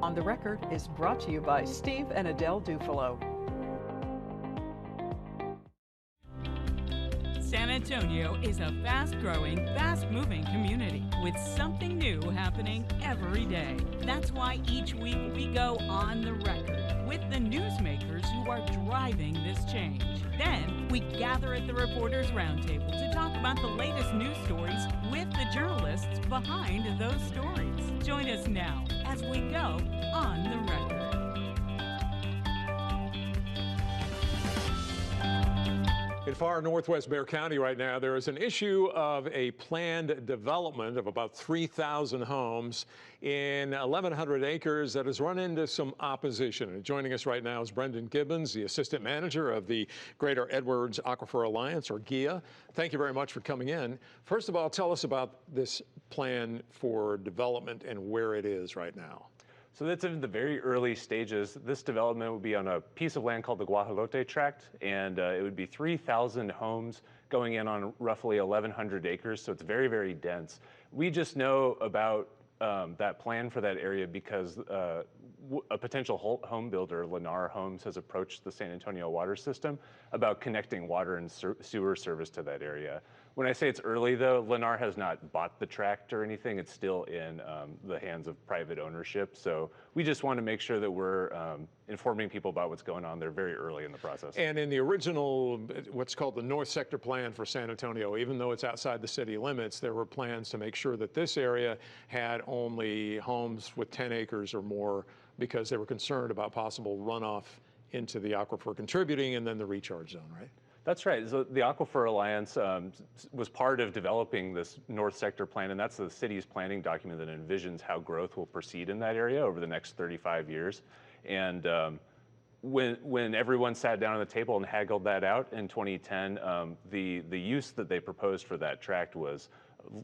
On the Record is brought to you by Steve and Adele Dufalo. San Antonio is a fast-growing, fast-moving community with something new happening every day. That's why each week we go on the record with the newsmakers who are driving this change. Then we gather at the Reporters Roundtable to talk about the latest news stories with the journalists behind those stories. Join us now as we go on the record. In far northwest Bexar County right now, there is an issue of a planned development of about 3,000 homes in 1,100 acres that has run into some opposition. And joining us right now is Brendan Gibbons, the assistant manager of the Greater Edwards Aquifer Alliance, or GEAA. Thank you very much for coming in. First of all, tell us about this plan for development and where it is right now. So that's in the very early stages. This development would be on a piece of land called the Guajolote tract, and it would be 3,000 homes going in on roughly 1,100 acres, so it's very, very dense. We just know about that plan for that area because a potential home builder, Lennar Homes, has approached the San Antonio water system about connecting water and sewer service to that area. When I say it's early, though, Lennar has not bought the tract or anything. It's still in the hands of private ownership. So we just want to make sure that we're informing people about what's going on there very early in the process. And in the original, what's called the North Sector Plan for San Antonio, even though it's outside the city limits, there were plans to make sure that this area had only homes with 10 acres or more because they were concerned about possible runoff into the aquifer contributing and then the recharge zone, right? That's right. So the Aquifer Alliance was part of developing this North Sector Plan, and that's the city's planning document that envisions how growth will proceed in that area over the next 35 years. And when everyone sat down on the table and haggled that out in 2010, the use that they proposed for that tract was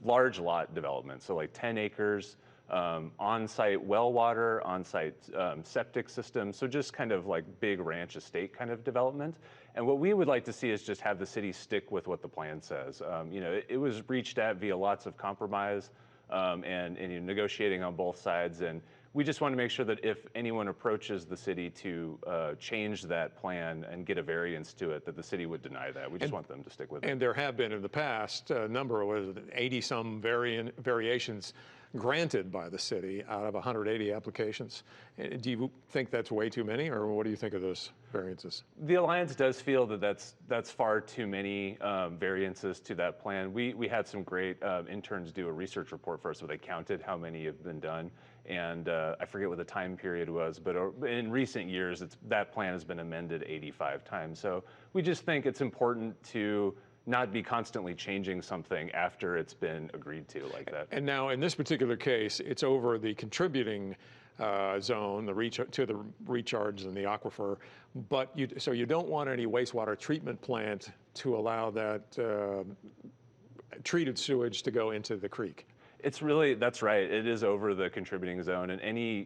large lot development, so like 10 acres, on-site well water, on-site septic system, so just kind of like big ranch estate kind of development. And what we would like to see is just have the city stick with what the plan says. You know, it was reached at via lots of compromise and negotiating on both sides. And we just want to make sure that if anyone approaches the city to change that plan and get a variance to it, that the city would deny that. We just want them to stick with it. And there have been in the past a number of 80-some variations granted by the city out of 180 applications. Do you think that's way too many, or what do you think of those variances? The Alliance does feel that that's far too many variances to that plan. We had some great interns do a research report for us where they counted how many have been done, and I forget what the time period was, but in recent years, that plan has been amended 85 times. So we just think it's important to not be constantly changing something after it's been agreed to like that. And now in this particular case, it's over the contributing zone, to the recharge and the aquifer, but so you don't want any wastewater treatment plant to allow that treated sewage to go into the creek. It's really, that's right. It is over the contributing zone, and any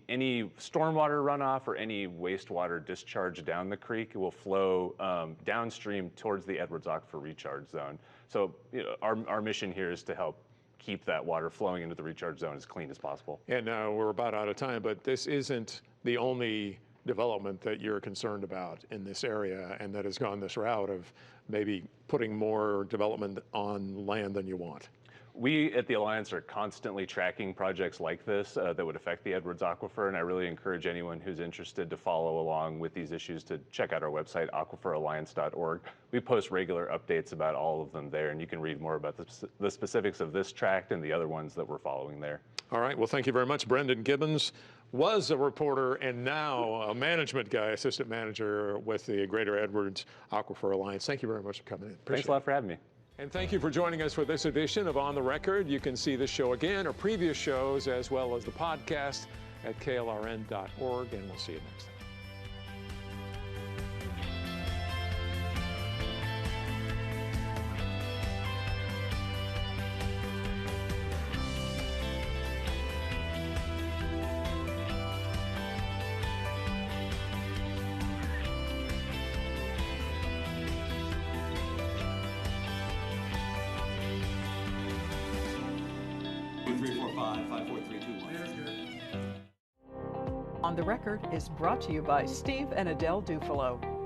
stormwater runoff or any wastewater discharge down the creek will flow downstream towards the Edwards Aquifer recharge zone. So our mission here is to help keep that water flowing into the recharge zone as clean as possible. And we're about out of time, but this isn't the only development that you're concerned about in this area and that has gone this route of maybe putting more development on land than you want. We at the Alliance are constantly tracking projects like this that would affect the Edwards Aquifer, and I really encourage anyone who's interested to follow along with these issues to check out our website, aquiferalliance.org. We post regular updates about all of them there, and you can read more about the specifics of this tract and the other ones that we're following there. All right, well, thank you very much. Brendan Gibbons was a reporter and now a management guy, assistant manager with the Greater Edwards Aquifer Alliance. Thank you very much for coming in. Thanks a lot for having me. And thank you for joining us for this edition of On the Record. You can see this show again or previous shows as well as the podcast at klrn.org, and we'll see you next time. On the Record is brought to you by Steve and Adele Dufalo.